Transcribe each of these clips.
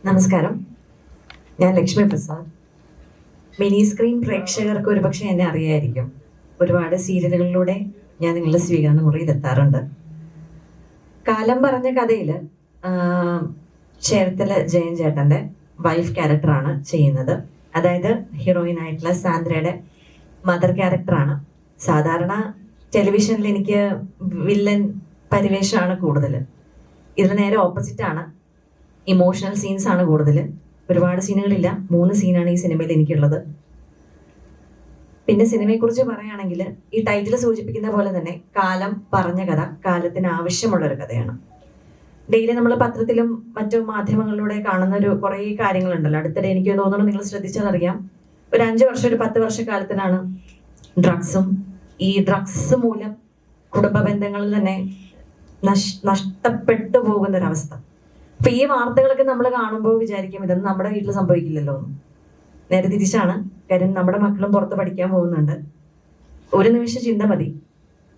നമസ്കാരം, ഞാൻ Lakshmi Prasad. Mini screen പ്രേക്ഷകർക്ക് ഒരുപക്ഷെ എന്നെ അറിയായിരിക്കും. ഒരുപാട് സീരിയലുകളിലൂടെ ഞാൻ നിങ്ങളുടെ സ്വീകരണ മുറിയിലെത്താറുണ്ട്. കാലം പറഞ്ഞ കഥയിൽ ചേർത്തല ജയൻ ചേട്ടൻ്റെ വൈഫ് ക്യാരക്ടറാണ് ചെയ്യുന്നത്. അതായത് ഹീറോയിൻ ആയിട്ടുള്ള സാന്ദ്രയുടെ മദർ ക്യാരക്ടറാണ്. സാധാരണ ടെലിവിഷനിൽ എനിക്ക് വില്ലൻ പരിവേഷമാണ് കൂടുതൽ. ഇതിന് നേരെ ഓപ്പോസിറ്റാണ്. ഇമോഷണൽ സീൻസ് ആണ് കൂടുതൽ. ഒരുപാട് സീനുകളില്ല, 3 സീനാണ് ഈ സിനിമയിൽ എനിക്കുള്ളത്. പിന്നെ സിനിമയെക്കുറിച്ച് പറയുകയാണെങ്കിൽ ഈ ടൈറ്റിൽ സൂചിപ്പിക്കുന്ന പോലെ തന്നെ കാലം പറഞ്ഞ കഥ, കാലത്തിന് ആവശ്യമുള്ളൊരു കഥയാണ്. ഡെയിലി നമ്മൾ പത്രത്തിലും മറ്റു മാധ്യമങ്ങളിലൂടെ കാണുന്ന കുറേ കാര്യങ്ങളുണ്ടല്ലോ. അടുത്തിടെ എനിക്ക് തോന്നുന്നു നിങ്ങൾ ശ്രദ്ധിച്ചാൽ അറിയാം, ഒരു 5 വർഷം, ഒരു 10 വർഷക്കാലത്തിനാണ് ഡ്രഗ്സും, ഈ ഡ്രഗ്സ് മൂലം കുടുംബ ബന്ധങ്ങളിൽ തന്നെ നഷ്ടപ്പെട്ടു പോകുന്നൊരവസ്ഥ. അപ്പൊ ഈ വാർത്തകളൊക്കെ നമ്മൾ കാണുമ്പോൾ വിചാരിക്കും ഇതൊന്നും നമ്മുടെ വീട്ടിൽ സംഭവിക്കില്ലല്ലോ എന്ന്. നേരെ തിരിച്ചാണ്. കാര്യം നമ്മുടെ മക്കളും പുറത്ത് പഠിക്കാൻ പോകുന്നുണ്ട്. ഒരു നിമിഷം ചിന്ത മതി,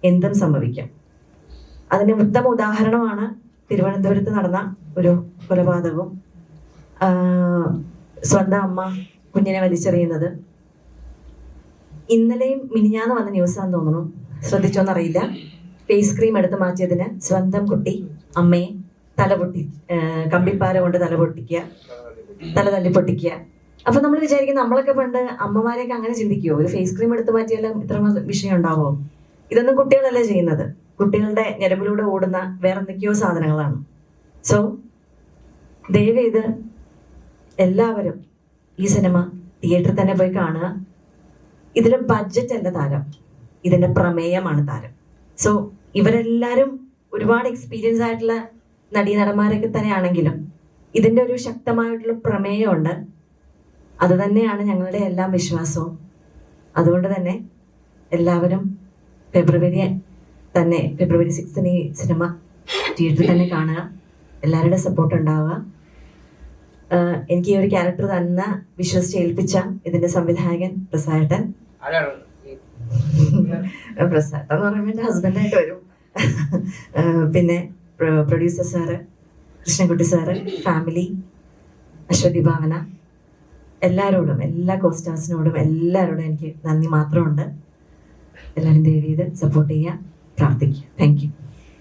എന്തും സംഭവിക്കാം. അതിന് ഉത്തമ ഉദാഹരണമാണ് തിരുവനന്തപുരത്ത് നടന്ന ഒരു കൊലപാതകവും സ്വന്തം അമ്മ കുഞ്ഞിനെ വലിച്ചെറിയുന്നത്. ഇന്നലെയും മിനിഞ്ഞാന്ന് വന്ന ന്യൂസാന്ന് തോന്നുന്നു, ശ്രദ്ധിച്ചോന്നറിയില്ല. ഫേസ് ക്രീം എടുത്ത് മാറ്റിയതിന് സ്വന്തം കുട്ടി അമ്മയെ കമ്പിപ്പാര കൊണ്ട് തല തല്ലി പൊട്ടിക്കുക. അപ്പൊ നമ്മൾ വിചാരിക്കും നമ്മളൊക്കെ പണ്ട് അമ്മമാരെയൊക്കെ അങ്ങനെ ചിന്തിക്കുമോ? ഒരു ഫേസ് ക്രീം എടുത്ത് മാറ്റിയാലും ഇത്ര വിഷയം ഉണ്ടാവുമോ? ഇതൊന്നും കുട്ടികളല്ലേ ചെയ്യുന്നത്. കുട്ടികളുടെ ഞരമ്പിലൂടെ ഓടുന്ന വേറെ എന്തൊക്കെയോ സാധനങ്ങളാണ്. സോ ദയവേത് എല്ലാവരും ഈ സിനിമ തിയേറ്ററിൽ തന്നെ പോയി കാണുക. ഇതിലെ ബഡ്ജറ്റ് അല്ല താരം, ഇതിന്റെ പ്രമേയമാണ് താരം. സോ ഇവരെല്ലാരും ഒരുപാട് എക്സ്പീരിയൻസ് ആയിട്ടുള്ള നടീനടന്മാരൊക്കെ തന്നെയാണെങ്കിലും ഇതിന്റെ ഒരു ശക്തമായിട്ടുള്ള പ്രമേയമുണ്ട്. അത് തന്നെയാണ് ഞങ്ങളുടെ എല്ലാം വിശ്വാസവും. അതുകൊണ്ട് തന്നെ എല്ലാവരും ഫെബ്രുവരി 6 ഈ സിനിമ തിയേറ്ററിൽ തന്നെ കാണുക. എല്ലാവരുടെ സപ്പോർട്ട് ഉണ്ടാവുക. എനിക്ക് ഈ ഒരു ക്യാരക്ടർ തന്നെ വിശ്വസിച്ച് ഏൽപ്പിച്ച ഇതിന്റെ സംവിധായകൻ പ്രസാദേട്ടൻ എന്ന് പറയുമ്പോൾ എൻ്റെ ഹസ്ബൻഡായിട്ട് വരും. പിന്നെ producer sir, Krishnankutty sir, family, Aswathy Bhavana, എല്ലാവരോടും, എല്ലാ കോസ്റ്റാസിനോടും എല്ലാവരോടും എനിക്ക് നന്ദി മാത്രമുണ്ട്. എല്ലാവരും ദയവ് ചെയ്ത് സപ്പോർട്ട് ചെയ്യുക, പ്രാർത്ഥിക്കുക. Thank you.